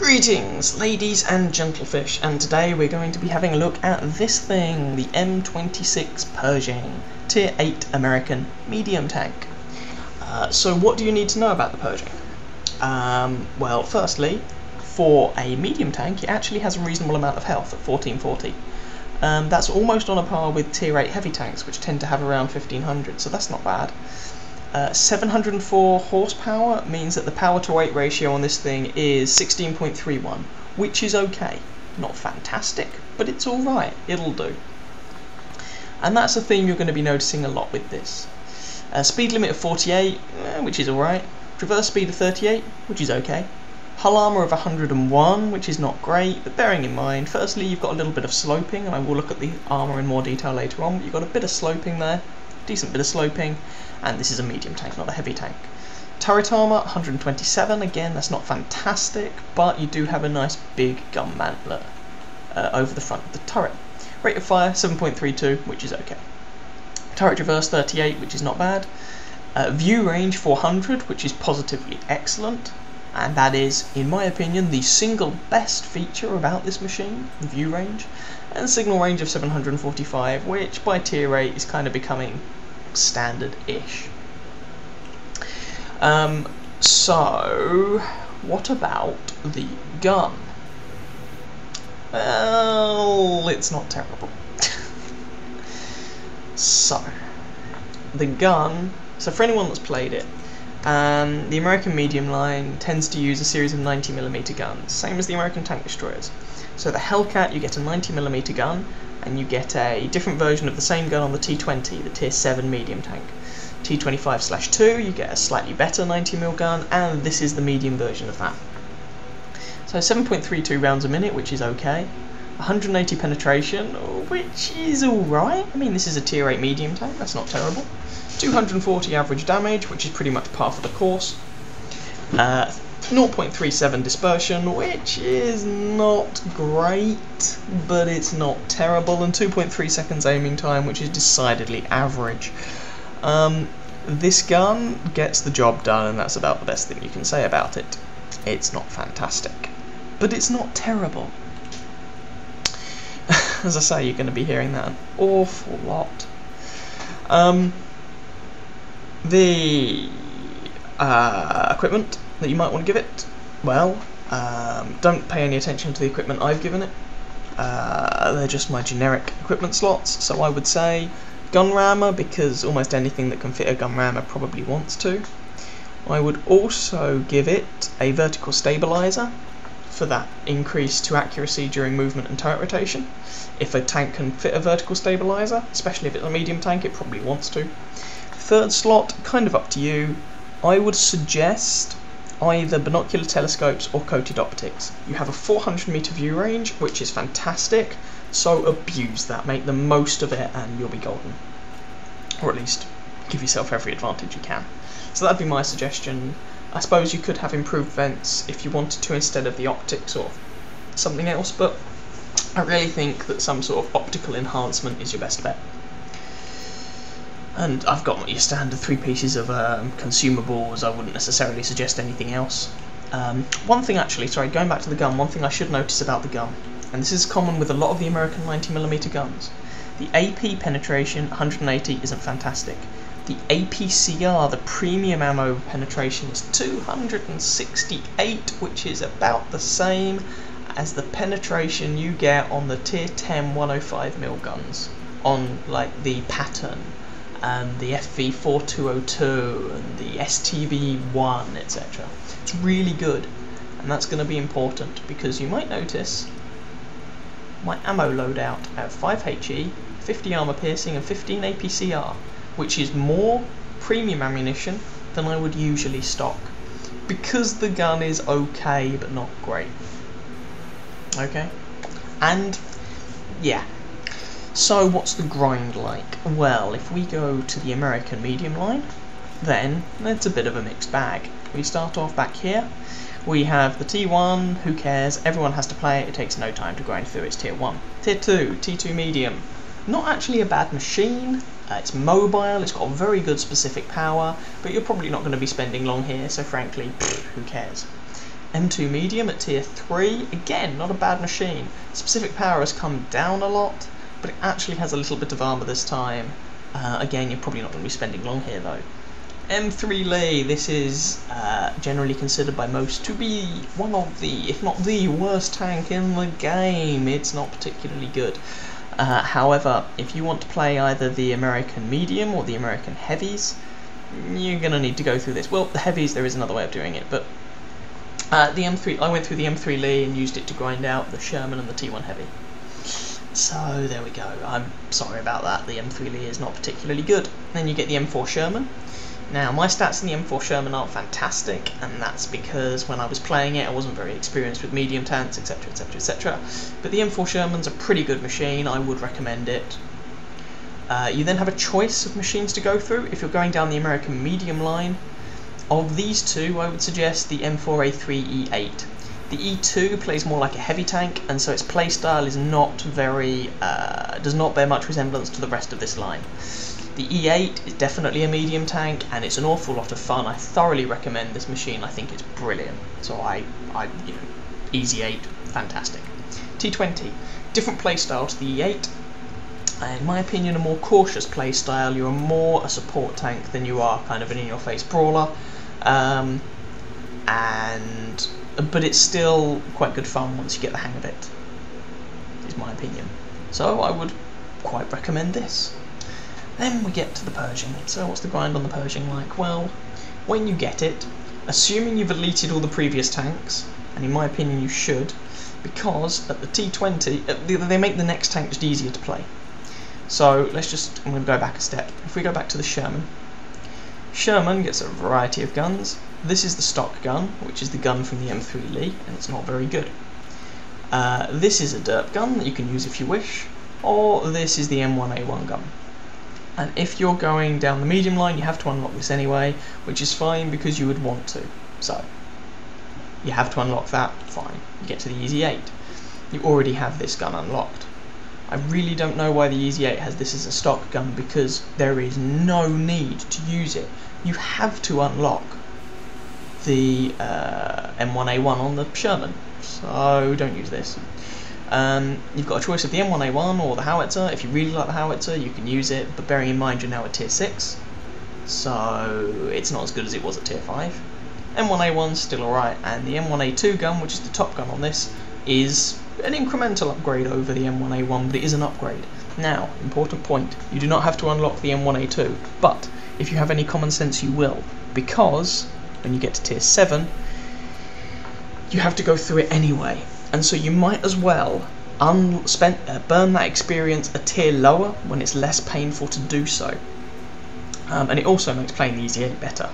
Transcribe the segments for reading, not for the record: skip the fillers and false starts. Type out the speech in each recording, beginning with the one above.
Greetings, ladies and gentlefish, and today we're going to be having a look at this thing, the M26 Pershing, Tier 8 American medium tank. So what do you need to know about the Pershing? Well, firstly, for a medium tank, it actually has a reasonable amount of health at 1440. That's almost on a par with Tier 8 heavy tanks, which tend to have around 1500, so that's not bad. 704 horsepower means that the power to weight ratio on this thing is 16.31, which is okay. Not fantastic, but it's alright, it'll do. And that's a theme you're going to be noticing a lot with this. Speed limit of 48, which is alright. Traverse speed of 38, which is okay. Hull armour of 101, which is not great, but bearing in mind, firstly you've got a little bit of sloping, and I will look at the armour in more detail later on, but you've got a bit of sloping there, decent bit of sloping, and this is a medium tank, not a heavy tank. Turret armour, 127, again that's not fantastic, but you do have a nice big gun mantler over the front of the turret. Rate of fire, 7.32, which is okay. Turret traverse, 38, which is not bad. View range, 400, which is positively excellent, and that is, in my opinion, the single best feature about this machine, the view range. And signal range of 745, which by tier 8 is kind of becoming standard-ish. So, what about the gun? Well, it's not terrible. So, the gun, so for anyone that's played it, the American medium line tends to use a series of 90mm guns, same as the American tank destroyers. So the Hellcat, you get a 90mm gun, and you get a different version of the same gun on the T20, the Tier 7 medium tank. T25/2, you get a slightly better 90mm gun, and this is the medium version of that. So 7.32 rounds a minute, which is okay. 180 penetration, which is alright. I mean, this is a Tier 8 medium tank, that's not terrible. 240 average damage, which is pretty much par for the course. 0.37 dispersion, which is not great, but it's not terrible, and 2.3 seconds aiming time, which is decidedly average. This gun gets the job done, and that's about the best thing you can say about it. It's not fantastic, but it's not terrible. As I say, you're going to be hearing that an awful lot. The equipment that you might want to give it, well, don't pay any attention to the equipment I've given it. They're just my generic equipment slots, so I would say gun rammer, because almost anything that can fit a gun rammer probably wants to. I would also give it a vertical stabilizer for that increase to accuracy during movement and turret rotation. If a tank can fit a vertical stabilizer, especially if it's a medium tank, it probably wants to. Third slot, kind of up to you. I would suggest either binocular telescopes or coated optics. You have a 400 meter view range, which is fantastic, so abuse that, make the most of it, and you'll be golden. Or at least give yourself every advantage you can. So that'd be my suggestion. I suppose you could have improved vents if you wanted to instead of the optics or something else, but I really think that some sort of optical enhancement is your best bet. And I've got your standard 3 pieces of consumables. I wouldn't necessarily suggest anything else. One thing actually, sorry, going back to the gun, one thing I should notice about the gun, and this is common with a lot of the American 90mm guns, the AP penetration, 180, isn't fantastic. The APCR, the premium ammo penetration, is 268, which is about the same as the penetration you get on the Tier 10 105mm guns, on like the Pattern, and the FV4202 and the STV1, etc. It's really good, and that's going to be important because you might notice my ammo loadout at 5 HE, 50 armor piercing and 15 APCR, which is more premium ammunition than I would usually stock, because the gun is okay but not great. Okay? And yeah. So what's the grind like? Well, if we go to the American medium line, then it's a bit of a mixed bag. We start off back here. We have the T1, who cares, everyone has to play it, it takes no time to grind through, it's Tier 1. Tier 2, T2 medium. Not actually a bad machine, it's mobile, it's got very good specific power, but you're probably not going to be spending long here, so frankly, who cares. M2 medium at tier 3, again, not a bad machine. Specific power has come down a lot, but it actually has a little bit of armour this time. Again, you're probably not going to be spending long here though. M3 Lee, this is generally considered by most to be one of the, if not the worst tank in the game. It's not particularly good. However, if you want to play either the American medium or the American heavies, you're going to need to go through this. Well, the heavies, there is another way of doing it, but the M3, I went through the M3 Lee and used it to grind out the Sherman and the T1 heavy. So there we go. I'm sorry about that. The M3 Lee is not particularly good. Then you get the M4 Sherman. Now, my stats in the M4 Sherman aren't fantastic, and that's because when I was playing it I wasn't very experienced with medium tanks, etc, etc, etc. But the M4 Sherman's a pretty good machine, I would recommend it. You then have a choice of machines to go through. If you're going down the American medium line, of these two I would suggest the M4A3 E8. The E2 plays more like a heavy tank, and so its playstyle is not very, does not bear much resemblance to the rest of this line. The E8 is definitely a medium tank, and it's an awful lot of fun. I thoroughly recommend this machine. I think it's brilliant. So you know, Easy 8, fantastic. T20, different playstyle to the E8. In my opinion, a more cautious playstyle. You're more a support tank than you are kind of an in-your-face brawler, but it's still quite good fun once you get the hang of it, is my opinion. So I would quite recommend this. Then we get to the Pershing. So what's the grind on the Pershing like? Well, when you get it, assuming you've deleted all the previous tanks, and in my opinion you should, because at the T20, they make the next tank just easier to play. So I'm going to go back a step. If we go back to the Sherman, Sherman gets a variety of guns. This is the stock gun, which is the gun from the M3 Lee, and it's not very good. This is a derp gun that you can use if you wish, or this is the M1A1 gun. And if you're going down the medium line, you have to unlock this anyway, which is fine because you would want to. So, you have to unlock that, fine. You get to the Easy 8. You already have this gun unlocked. I really don't know why the Easy 8 has this as a stock gun, because there is no need to use it. You have to unlock the M1A1 on the Sherman, so don't use this. You've got a choice of the M1A1 or the howitzer. If you really like the howitzer, you can use it, but bearing in mind you're now at tier 6, so it's not as good as it was at tier 5. M1A1's still alright, and the M1A2 gun, which is the top gun on this, is an incremental upgrade over the M1A1, but it is an upgrade. Now, important point, you do not have to unlock the M1A2, but if you have any common sense you will, because when you get to tier 7, you have to go through it anyway. And so you might as well burn that experience a tier lower when it's less painful to do so. And it also makes playing the Easy 8 better.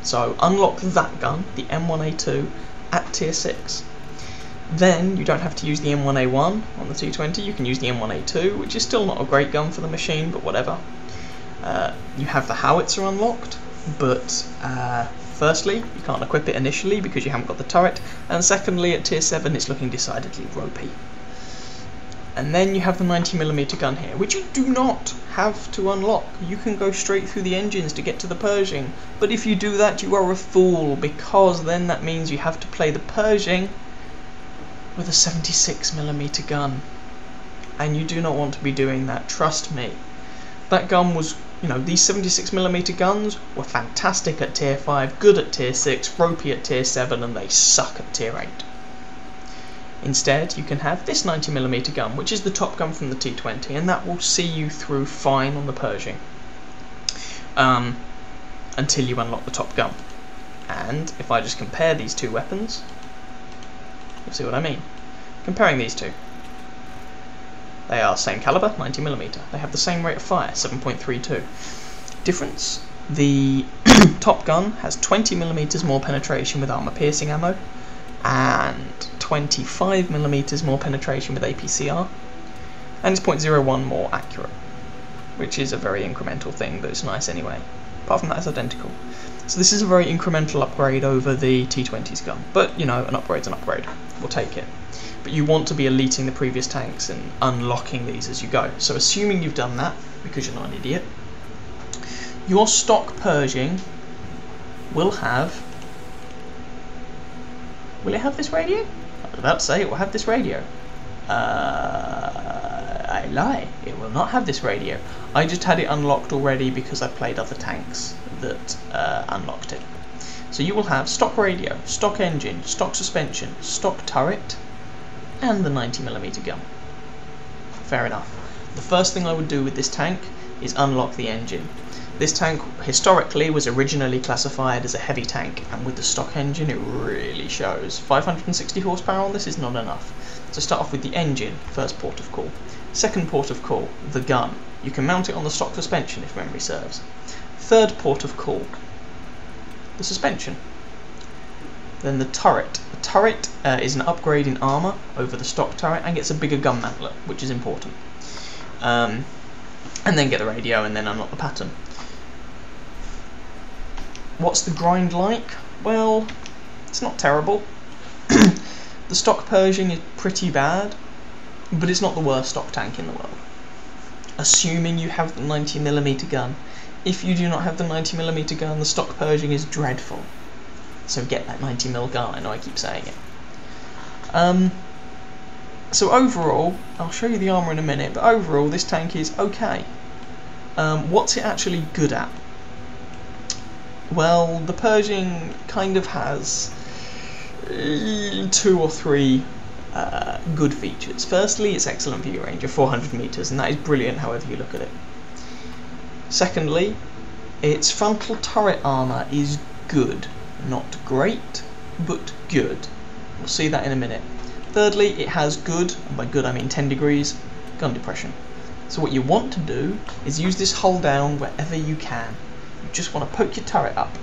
So unlock that gun, the M1A2, at tier 6. Then you don't have to use the M1A1 on the T20, you can use the M1A2, which is still not a great gun for the machine, but whatever. You have the howitzer unlocked, but firstly, you can't equip it initially because you haven't got the turret, and secondly, at tier 7 it's looking decidedly ropey. And then you have the 90mm gun here, which you do not have to unlock. You can go straight through the engines to get to the Pershing, but if you do that you are a fool, because then that means you have to play the Pershing with a 76mm gun, and you do not want to be doing that, trust me. That gun was, you know, these 76mm guns were fantastic at tier 5, good at tier 6, ropey at tier 7, and they suck at tier 8. Instead, you can have this 90mm gun, which is the top gun from the T20, and that will see you through fine on the Pershing, until you unlock the top gun. And if I just compare these two weapons, you'll see what I mean. Comparing these two, they are same caliber, 90mm. They have the same rate of fire, 7.32. Difference: the top gun has 20mm more penetration with armour piercing ammo, and 25mm more penetration with APCR, and it's 0.01 more accurate, which is a very incremental thing, but it's nice anyway. Apart from that, it's identical. So this is a very incremental upgrade over the T20's gun, but you know, an upgrade's an upgrade. We'll take it. But you want to be eliting the previous tanks and unlocking these as you go. So assuming you've done that, because you're not an idiot, your stock Pershing will have Will it have this radio? I was about to say it will have this radio. I lie, it will not have this radio. I just had it unlocked already because I played other tanks that unlocked it. So you will have stock radio, stock engine, stock suspension, stock turret, and the 90mm gun. Fair enough. The first thing I would do with this tank is unlock the engine. This tank historically was originally classified as a heavy tank, and with the stock engine it really shows. 560 horsepower on this is not enough. So start off with the engine, first port of call. Second port of call, the gun. You can mount it on the stock suspension if memory serves. Third port of call, the suspension. Then the turret. The turret is an upgrade in armour over the stock turret and gets a bigger gun mantlet, which is important. And then get the radio and then unlock the pattern. What's the grind like? Well, it's not terrible. The stock Pershing is pretty bad, but it's not the worst stock tank in the world. Assuming you have the 90mm gun. If you do not have the 90mm gun, the stock Pershing is dreadful. So get that 90mm gun, I know I keep saying it. So overall, I'll show you the armour in a minute, but overall this tank is okay. What's it actually good at? Well, the Pershing kind of has 2 or 3 good features. Firstly, it's excellent view range of 400 meters, and that is brilliant however you look at it. Secondly, its frontal turret armour is good. Not great, but good. We'll see that in a minute. Thirdly, it has good, and by good I mean 10 degrees, gun depression. So what you want to do is use this hull down wherever you can. You just want to poke your turret up.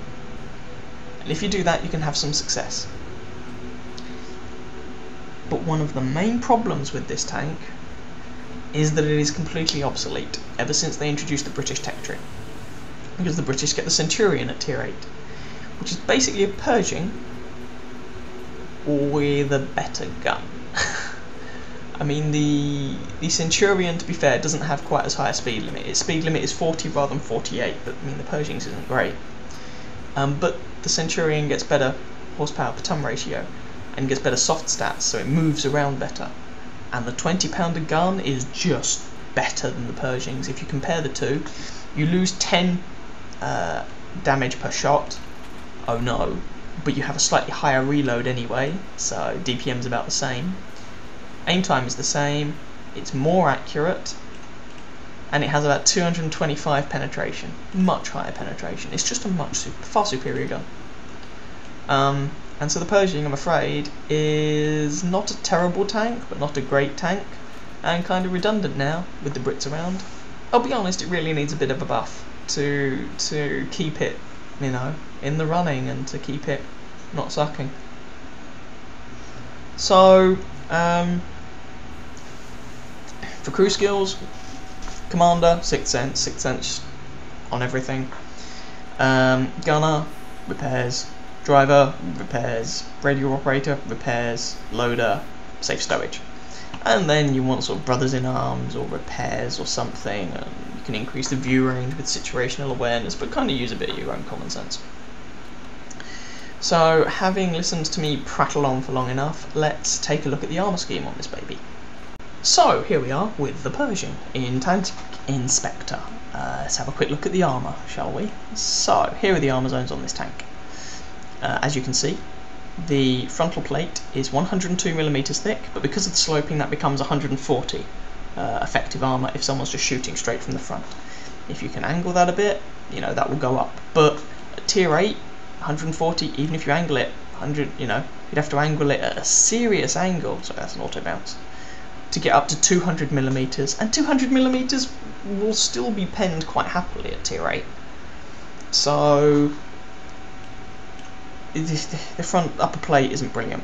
And if you do that, you can have some success. But one of the main problems with this tank is that it is completely obsolete ever since they introduced the British tech tree. Because the British get the Centurion at tier 8, which is basically a Pershing with a better gun. I mean, the Centurion, to be fair, doesn't have quite as high a speed limit. Its speed limit is 40 rather than 48, but I mean, the Pershing's isn't great. But the Centurion gets better horsepower per ton ratio and gets better soft stats, so it moves around better. And the 20-pounder gun is just better than the Pershings. If you compare the two, you lose 10 damage per shot. Oh no. But you have a slightly higher reload anyway, so DPM's about the same. Aim time is the same, it's more accurate, and it has about 225 penetration. Much higher penetration. It's just a far superior gun. And so the Pershing, I'm afraid, is not a terrible tank, but not a great tank, and kind of redundant now with the Brits around. I'll be honest, it really needs a bit of a buff to keep it, you know, in the running and to keep it not sucking. So, for crew skills, Commander, 6th Sense on everything. Gunner, repairs. Driver, repairs. Radio operator, repairs. Loader, safe stowage. And then you want sort of brothers in arms or repairs or something. You can increase the view range with situational awareness, but kind of use a bit of your own common sense. So, having listened to me prattle on for long enough, let's take a look at the armour scheme on this baby. So, here we are with the Pershing in Tank Inspector. Let's have a quick look at the armour, shall we? So, here are the armour zones on this tank. As you can see, the frontal plate is 102mm thick, but because of the sloping that becomes 140 effective armour if someone's just shooting straight from the front. If you can angle that a bit, you know, that will go up. But at tier 8, 140, even if you angle it 100, you know, you'd have to angle it at a serious angle, so that's an auto bounce, to get up to 200mm, and 200mm will still be penned quite happily at tier 8. So the front upper plate isn't brilliant.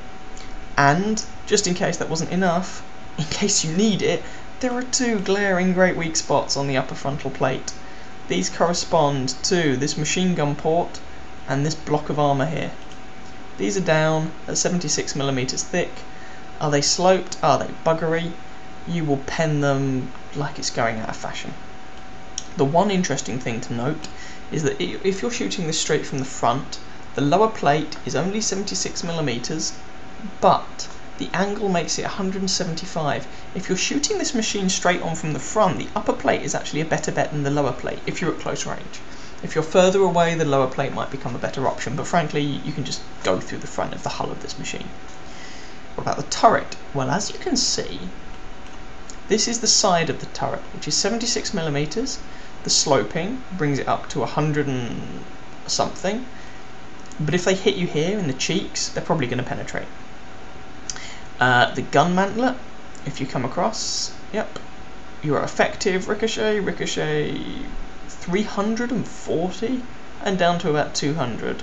And just in case that wasn't enough, in case you need it, there are 2 glaring great weak spots on the upper frontal plate. These correspond to this machine gun port and this block of armour here. These are down at 76mm thick. Are they sloped? Are they buggery? You will pen them like it's going out of fashion. The one interesting thing to note is that if you're shooting this straight from the front, the lower plate is only 76mm but the angle makes it 175. If you're shooting this machine straight on from the front, the upper plate is actually a better bet than the lower plate if you're at close range. If you're further away, the lower plate might become a better option, but frankly, you can just go through the front of the hull of this machine. What about the turret? Well, as you can see, this is the side of the turret, which is 76mm. The sloping brings it up to 100 and something, but if they hit you here in the cheeks, they're probably going to penetrate. The gun mantlet, if you come across, yep, you are effective ricochet, 340 and down to about 200.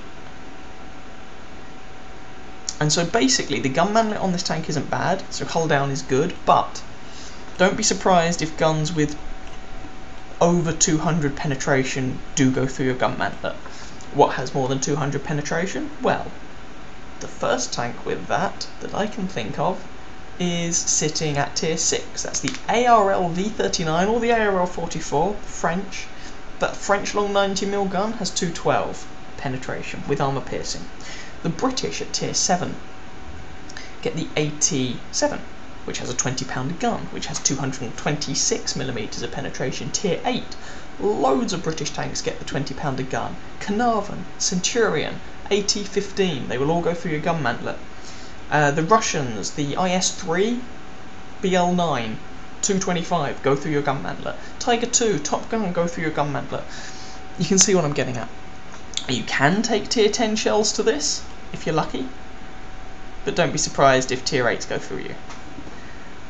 And so basically the gun mantlet on this tank isn't bad, so hull down is good, but don't be surprised if guns with over 200 penetration do go through your gun mantlet. What has more than 200 penetration? Well, the first tank with that I can think of is sitting at tier 6. That's the ARL V39 or the ARL 44, French. That French long 90mm gun has 212 penetration with armour piercing. The British at tier 7 get the AT7, which has a 20-pounder gun, which has 226mm of penetration. Tier 8, loads of British tanks get the 20-pounder gun. Carnarvon, Centurion, AT-15, they will all go through your gun mantlet. The Russians, the IS-3, BL-9, 225, go through your gun mantlet. Tiger 2, Top Gun, go through your gun mantlet. You can see what I'm getting at. You can take tier 10 shells to this, if you're lucky, but don't be surprised if tier 8s go through you.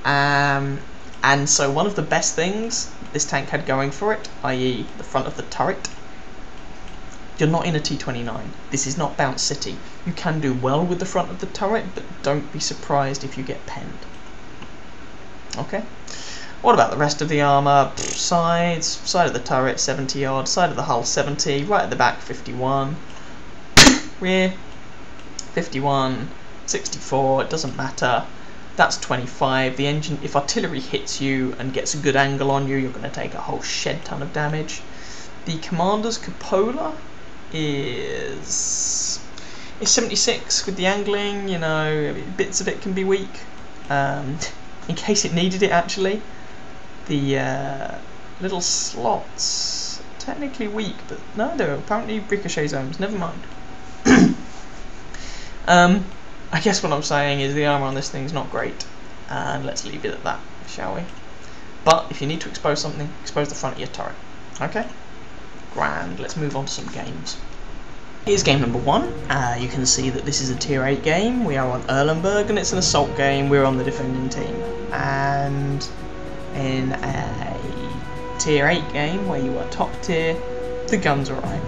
And so one of the best things this tank had going for it, i.e. the front of the turret, you're not in a T29. This is not Bounce City. You can do well with the front of the turret, but don't be surprised if you get penned. Okay? What about the rest of the armour? Sides, side of the turret 70 odd, side of the hull 70, right at the back 51, rear 51, 64, it doesn't matter. That's 25. The engine, if artillery hits you and gets a good angle on you, you're going to take a whole shed ton of damage. The commander's cupola is 76 with the angling, you know, bits of it can be weak. In case it needed it actually. The little slots, technically weak, but no, they're apparently ricochet zones, never mind. I guess what I'm saying is the armour on this thing's not great, and let's leave it at that, shall we? But if you need to expose something, expose the front of your turret. Okay? Grand, let's move on to some games. Here's game number 1. You can see that this is a tier 8 game. We are on Erlenberg and it's an assault game. We're on the defending team. And in a tier 8 game where you are top tier, the guns are right.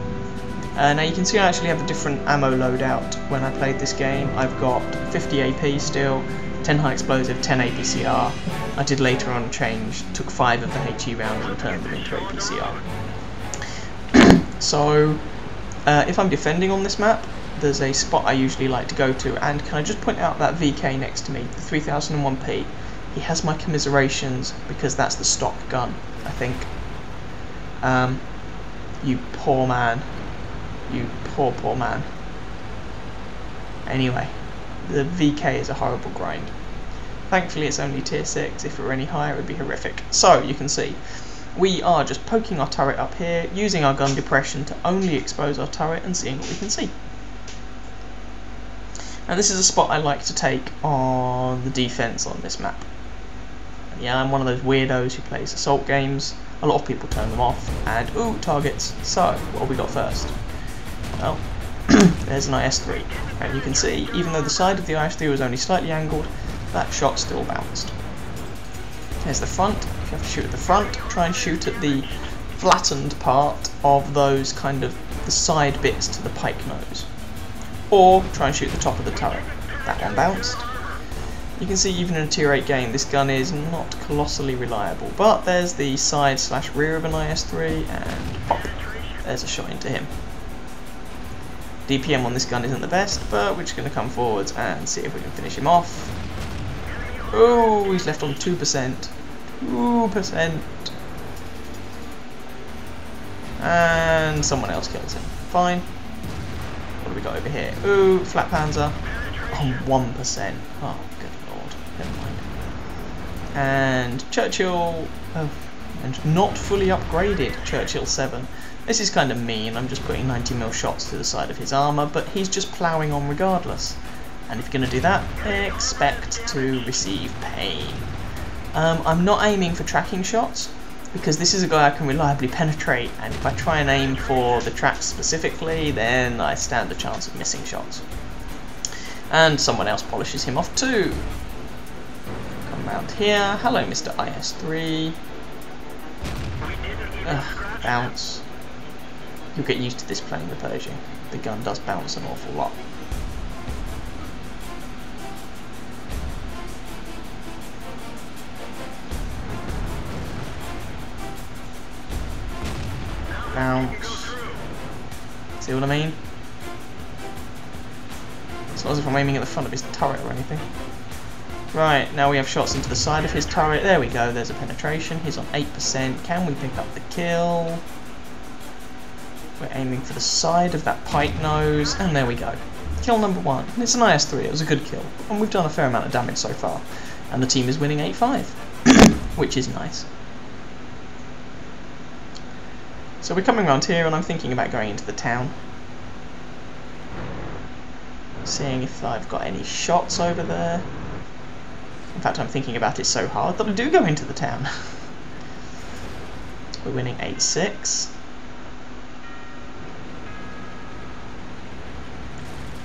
Now you can see I actually have a different ammo loadout when I played this game. I've got 50 AP still, 10 high explosive, 10 APCR. I did later on change, took 5 of the HE rounds and turned them into APCR. So if I'm defending on this map, there's a spot I usually like to go to, and can I just point out that VK next to me, the 3001P, he has my commiserations because that's the stock gun, I think. You poor man. You poor man. Anyway, the VK is a horrible grind. Thankfully it's only tier 6, if it were any higher it would be horrific. So, you can see, we are just poking our turret up here, using our gun depression to only expose our turret and seeing what we can see. Now this is a spot I like to take on the defense on this map. And yeah, I'm one of those weirdos who plays assault games. A lot of people turn them off, and ooh, targets. So, what have we got first? Well, there's an IS-3, and you can see, even though the side of the IS-3 was only slightly angled, that shot still bounced. There's the front. If you have to shoot at the front, try and shoot at the flattened part of those kind of the side bits to the pike nose. Or try and shoot the top of the turret. That one bounced. You can see even in a tier 8 game, this gun is not colossally reliable, but there's the side/rear of an IS-3, and pop, there's a shot into him. DPM on this gun isn't the best, but we're just going to come forwards and see if we can finish him off. Oh, he's left on 2%. 2%. And someone else kills him. Fine. What do we got over here? Ooh, flat panzer. on 1%. Oh, good lord. Never mind. And Churchill, and not fully upgraded Churchill 7. This is kind of mean. I'm just putting 90mm shots to the side of his armour, but he's just ploughing on regardless. And if you're going to do that, expect to receive pain. I'm not aiming for tracking shots, because this is a guy I can reliably penetrate, and if I try and aim for the tracks specifically, then I stand a chance of missing shots. And someone else polishes him off too. Come round here. Hello, Mr. IS-3. Ugh, bounce. You'll get used to this playing the Pershing. The gun does bounce an awful lot. Bounce. See what I mean? It's not as if I'm aiming at the front of his turret or anything. Right, now we have shots into the side of his turret. There we go, there's a penetration. He's on 8%. Can we pick up the kill? We're aiming for the side of that pike nose, and there we go. Kill number 1. And it's an IS-3, it was a good kill. And we've done a fair amount of damage so far. And the team is winning 8-5, which is nice. So we're coming around here, and I'm thinking about going into the town. Seeing if I've got any shots over there. In fact, I'm thinking about it so hard that I do go into the town. We're winning 8-6.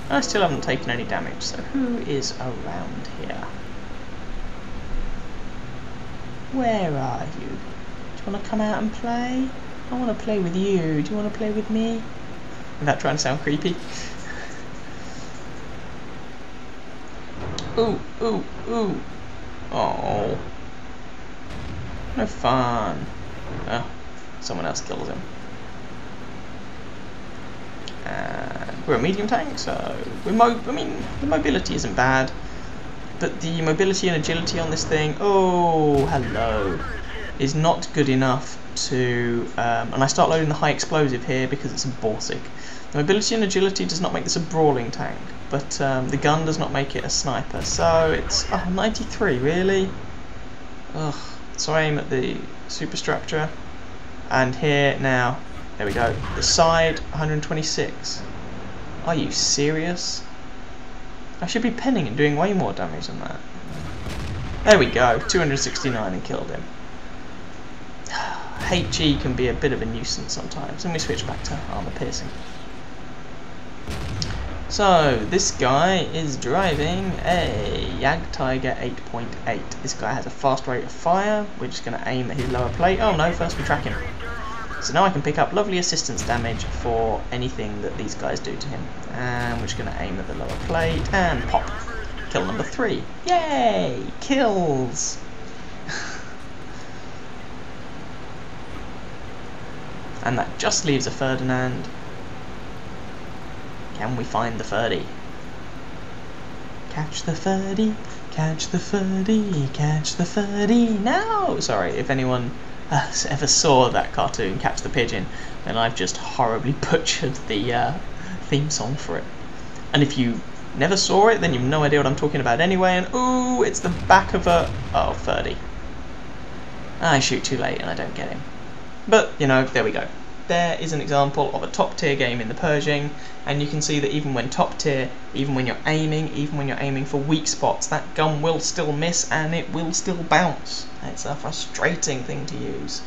I still haven't taken any damage, so who is around here? Where are you? Do you want to come out and play? I want to play with you. Do you want to play with me? Without trying to sound creepy. Ooh, ooh, ooh. Oh. No fun. Oh, someone else kills him. And we're a medium tank, so the mobility isn't bad, but the mobility and agility on this thing, oh, hello, is not good enough to, and I start loading the high explosive here because it's a Borsig. The mobility and agility does not make this a brawling tank, but the gun does not make it a sniper, so it's, 93, really? Ugh. So I aim at the superstructure, and here, now, there we go, the side, 126. Are you serious? I should be penning and doing way more damage than that. There we go, 269 and killed him. HE can be a bit of a nuisance sometimes, and we switch back to armour piercing. So, this guy is driving a Jagdtiger 8.8. This guy has a fast rate of fire. We're just going to aim at his lower plate. Oh no, first we track him. So now I can pick up lovely assistance damage for anything that these guys do to him. And we're just going to aim at the lower plate and pop. Kill number 3. Yay! Kills! And that just leaves a Ferdinand. Can we find the Ferdy? Catch the Ferdy, catch the Ferdy, catch the Ferdy now! Sorry, if anyone ever saw that cartoon, Catch the Pigeon, then I've just horribly butchered the theme song for it. And if you never saw it, then you've no idea what I'm talking about anyway, and ooh, it's the back of a... oh, Ferdy. I shoot too late and I don't get him. But, you know, there we go. There is an example of a top tier game in the Pershing, and you can see that even when top tier, even when you're aiming for weak spots, that gun will still miss and it will still bounce. It's a frustrating thing to use.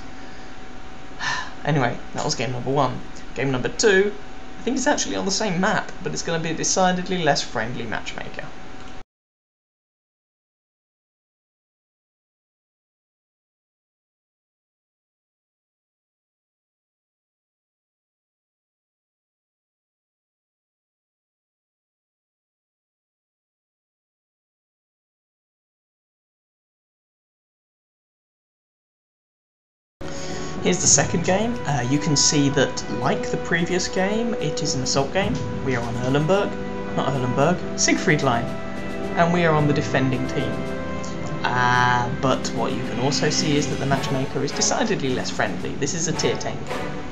Anyway, that was game number 1. Game number 2, I think it's actually on the same map, but it's going to be a decidedly less friendly matchmaker. Here's the second game. You can see that, like the previous game, it is an assault game. We are on Siegfried Line, and we are on the defending team. But what you can also see is that the matchmaker is decidedly less friendly. This is a tier 10 game.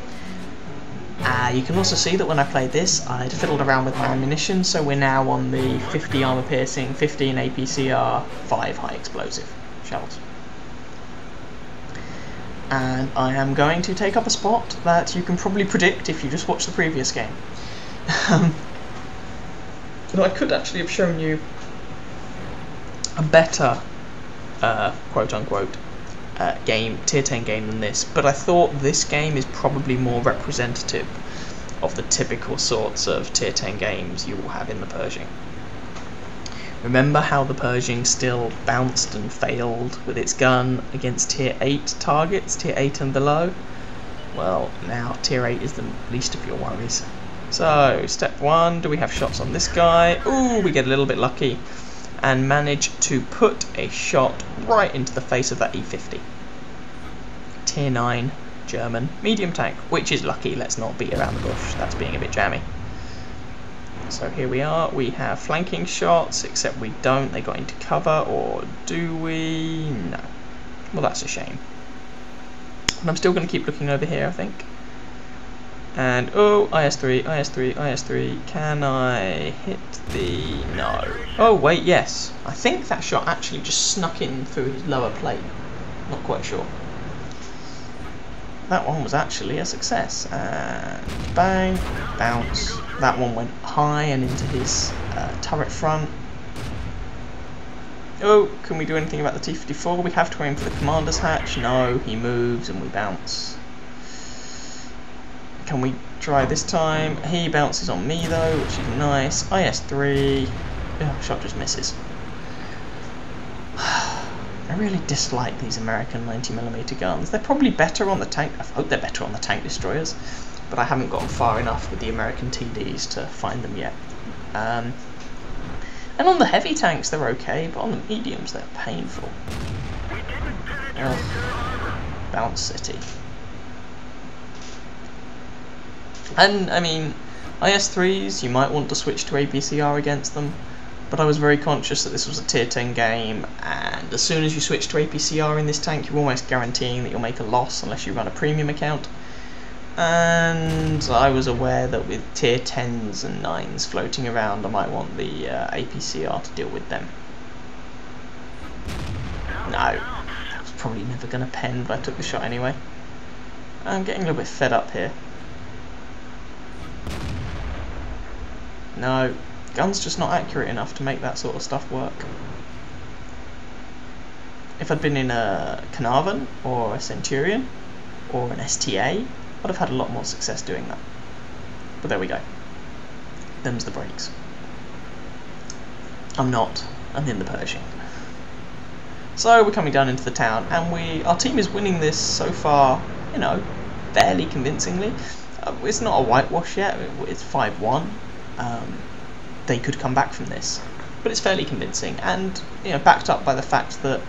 You can also see that when I played this, I'd fiddled around with my ammunition, so we're now on the 50 armour piercing, 15 APCR, 5 high explosive shells. And I am going to take up a spot that you can probably predict if you just watch the previous game. But I could actually have shown you a better, quote-unquote, game, tier 10 game than this, but I thought this game is probably more representative of the typical sorts of tier 10 games you will have in the Pershing. Remember how the Pershing still bounced and failed with its gun against tier 8 targets, tier 8 and below? Well, now tier 8 is the least of your worries. So, step 1, do we have shots on this guy? Ooh, we get a little bit lucky and manage to put a shot right into the face of that E50. Tier 9 German medium tank, which is lucky, let's not beat around the bush, that's being a bit jammy. So here we are, we have flanking shots, except we don't, they got into cover, or do we? No. Well, that's a shame. And I'm still going to keep looking over here, I think. And, oh, IS-3, IS-3, IS-3, can I hit the... no. Oh, wait, yes. I think that shot actually just snuck in through his lower plate. Not quite sure. That one was actually a success. And bang, bounce. That one went high and into his turret front. Oh, can we do anything about the T-54? We have to aim for the commander's hatch. No, he moves and we bounce. Can we try this time? He bounces on me though, which is nice. IS-3. Oh, shot just misses. I really dislike these American 90mm guns. They're probably better on the tank. I hope they're better on the tank destroyers, but I haven't gotten far enough with the American TDs to find them yet. And on the heavy tanks they're okay, but on the mediums they're painful. Ugh. Bounce City. And, I mean, IS-3s, you might want to switch to APCR against them, but I was very conscious that this was a tier 10 game, and as soon as you switch to APCR in this tank, you're almost guaranteeing that you'll make a loss unless you run a premium account. And I was aware that with tier 10s and 9s floating around, I might want the APCR to deal with them. No, I was probably never going to pen, but I took the shot anyway. I'm getting a little bit fed up here. No, gun's just not accurate enough to make that sort of stuff work. If I'd been in a Carnarvon, or a Centurion, or an STA, I'd have had a lot more success doing that. But there we go. Them's the breaks. I'm not. I'm in the Pershing. So we're coming down into the town, and our team is winning this so far, you know, fairly convincingly. It's not a whitewash yet, it's 5-1. They could come back from this, but it's fairly convincing, and you know, backed up by the fact that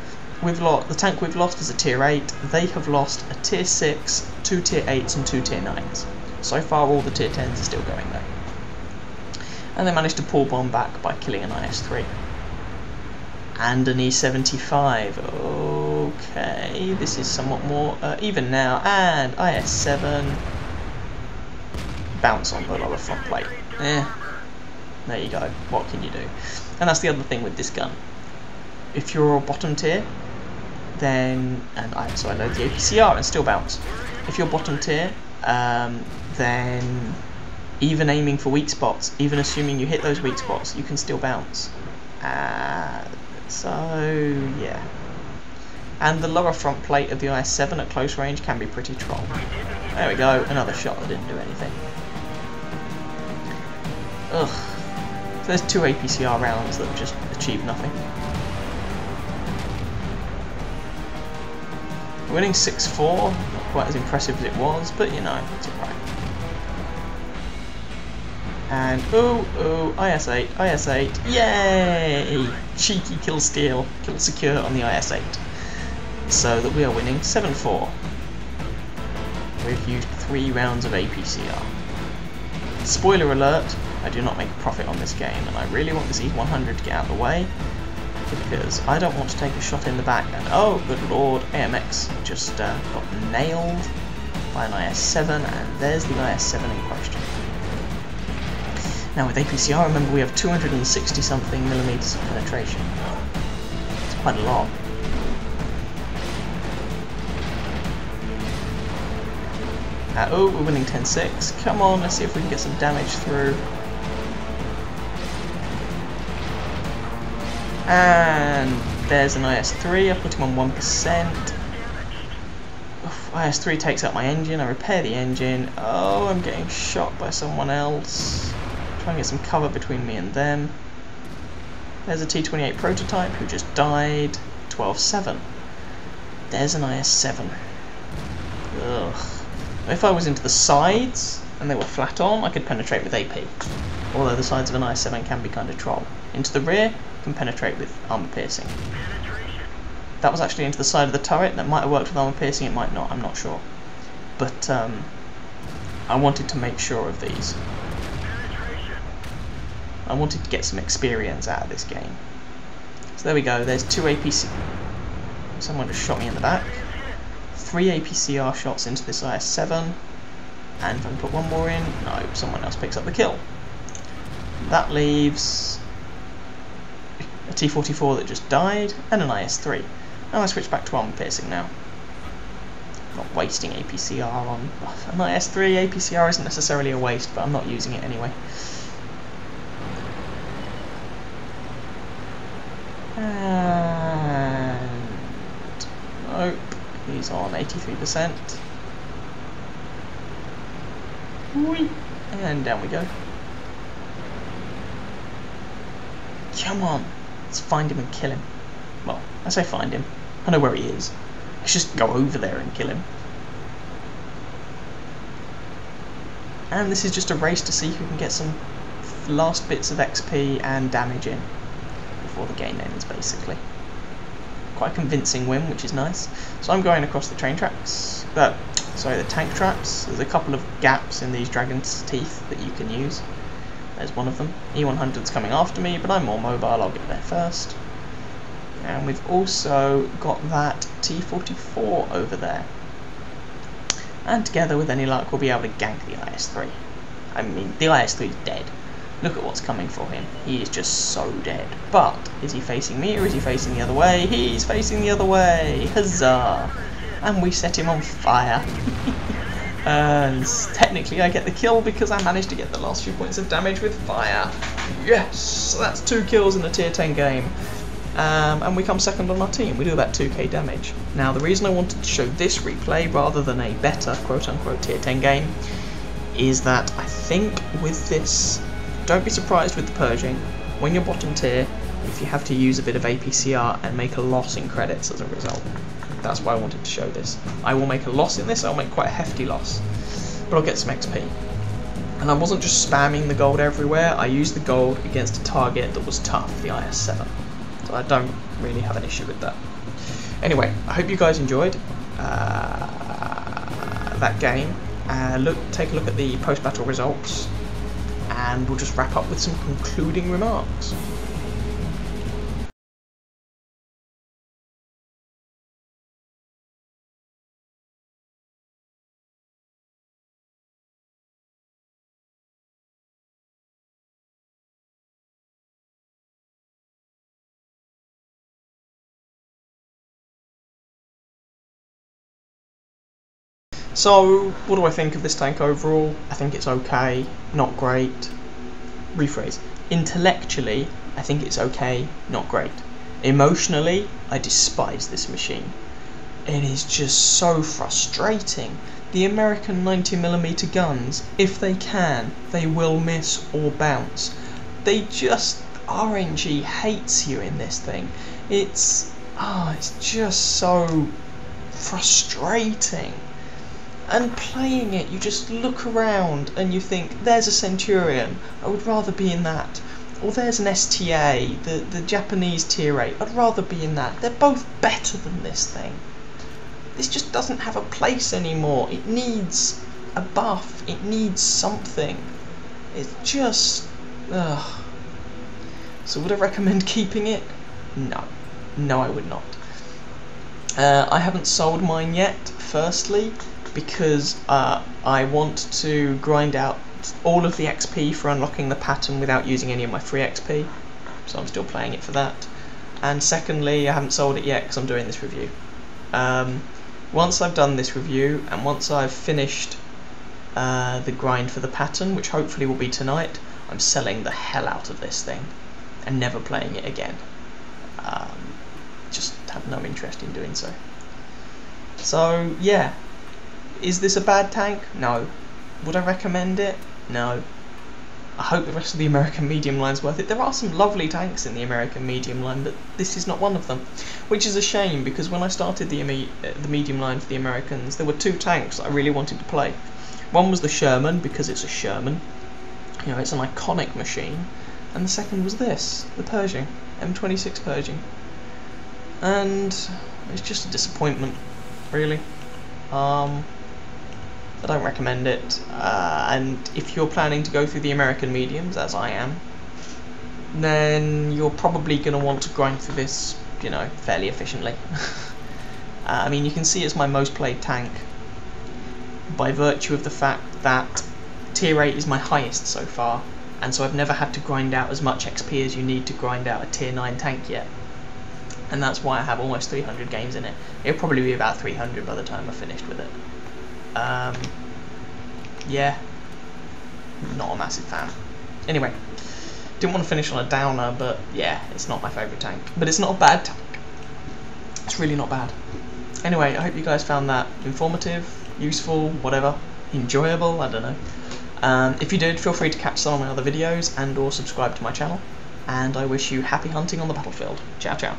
the tank we've lost is a tier 8. They have lost a tier 6, 2 tier 8s, and 2 tier 9s. So far, all the tier 10s are still going there, and they managed to pull bomb back by killing an IS-3 and an E-75. Okay, this is somewhat more even now, and IS-7. Bounce on the lower front plate. There you go. What can you do? And that's the other thing with this gun. If you're a bottom tier, then so I load the APCR and still bounce. If you're bottom tier, then even aiming for weak spots, even assuming you hit those weak spots, you can still bounce. So yeah. And the lower front plate of the IS-7 at close range can be pretty troll. There we go. Another shot that didn't do anything. Ugh. So there's 2 APCR rounds that just achieve nothing. Winning 6-4, not quite as impressive as it was, but you know, it's alright. And IS-8, IS-8, yay! Cheeky kill steal, kill secure on the IS-8. So that we are winning 7-4. We've used 3 rounds of APCR. Spoiler alert, I do not make a profit on this game, and I really want this E100 to get out of the way, because I don't want to take a shot in the back, and oh good lord, AMX just got nailed. by an IS-7, and there's the IS-7 in question. Now with APCR, remember we have 260 something millimeters of penetration. It's quite a lot. Oh, we're winning 10-6. Come on, let's see if we can get some damage through. And there's an IS-3, I put him on 1%. IS-3 takes out my engine, I repair the engine. Oh, I'm getting shot by someone else. Try and get some cover between me and them. There's a T-28 prototype who just died. 12-7. There's an IS-7. Ugh. If I was into the sides and they were flat on, I could penetrate with AP. Although the sides of an IS-7 can be kind of troll. Into the rear, can penetrate with armour piercing. That was actually into the side of the turret. That might have worked with armour piercing, it might not, I'm not sure. But I wanted to make sure of these. I wanted to get some experience out of this game. So there we go, there's 2 APC. Someone just shot me in the back. 3 APCR shots into this IS-7. And if I can put one more in, no, someone else picks up the kill. That leaves a T-44 that just died, and an IS-3. Now I switch back to armour piercing now. Not wasting APCR on an IS-3. APCR isn't necessarily a waste, but I'm not using it anyway. And nope, he's on 83%. Whee. And down we go. Come on, let's find him and kill him. Well, I say find him. I know where he is. Let's just go over there and kill him. And this is just a race to see who can get some last bits of XP and damage in before the game ends, basically. Quite a convincing win, which is nice. So I'm going across the train tracks. Sorry, the tank tracks. There's a couple of gaps in these dragon's teeth that you can use. There's one of them. E100's coming after me, but I'm more mobile, I'll get there first. And we've also got that T-44 over there. And together, with any luck, we'll be able to gank the IS-3. I mean, the IS-3 is dead. Look at what's coming for him. He is just so dead. But, is he facing me or is he facing the other way? He's facing the other way! Huzzah! And we set him on fire. And technically I get the kill because I managed to get the last few points of damage with fire. Yes! That's 2 kills in a tier 10 game. And we come second on our team. We do about 2k damage. Now the reason I wanted to show this replay rather than a better quote-unquote tier 10 game is that I think with this, don't be surprised with the Pershing, when you're bottom tier, if you have to use a bit of APCR and make a loss in credits as a result. That's why I wanted to show this. I will make a loss in this, I'll make quite a hefty loss, but I'll get some XP. And I wasn't just spamming the gold everywhere, I used the gold against a target that was tough, the IS-7. So I don't really have an issue with that. Anyway, I hope you guys enjoyed that game. Take a look at the post-battle results, and we'll just wrap up with some concluding remarks. So, what do I think of this tank overall? I think it's okay, not great. Rephrase. Intellectually, I think it's okay, not great. Emotionally, I despise this machine. It is just so frustrating. The American 90mm guns, if they can, they will miss or bounce. They just... RNG hates you in this thing. It's just so frustrating. And playing it, you just look around and you think, there's a Centurion, I would rather be in that. Or there's an STA, the Japanese tier 8, I'd rather be in that. They're both better than this thing. This just doesn't have a place anymore. It needs a buff, it needs something. It's just... ugh. So would I recommend keeping it? No. No, I would not. I haven't sold mine yet, firstly, because I want to grind out all of the XP for unlocking the pattern without using any of my free XP, so I'm still playing it for that. And secondly, I haven't sold it yet because I'm doing this review. Once I've done this review, and once I've finished the grind for the pattern, which hopefully will be tonight, I'm selling the hell out of this thing and never playing it again. Just have no interest in doing so. So yeah, is this a bad tank? No. Would I recommend it? No. I hope the rest of the American medium line's worth it. There are some lovely tanks in the American medium line, but this is not one of them, which is a shame, because when I started the medium line for the Americans, there were two tanks that I really wanted to play. One was the Sherman, because it's a Sherman, you know, it's an iconic machine, and the second was this, the Pershing, M26 Pershing, and it's just a disappointment, really. I don't recommend it, and if you're planning to go through the American mediums, as I am, then you're probably going to want to grind through this, you know, fairly efficiently. I mean, you can see it's my most played tank by virtue of the fact that tier 8 is my highest so far, and so I've never had to grind out as much XP as you need to grind out a tier 9 tank yet. And that's why I have almost 300 games in it. It'll probably be about 300 by the time I'm finished with it. Yeah, not a massive fan. Anyway, didn't want to finish on a downer, but yeah, it's not my favourite tank. But it's not a bad tank. It's really not bad. Anyway, I hope you guys found that informative, useful, whatever, enjoyable, I don't know. If you did, feel free to catch some of my other videos and or subscribe to my channel. And I wish you happy hunting on the battlefield. Ciao, ciao.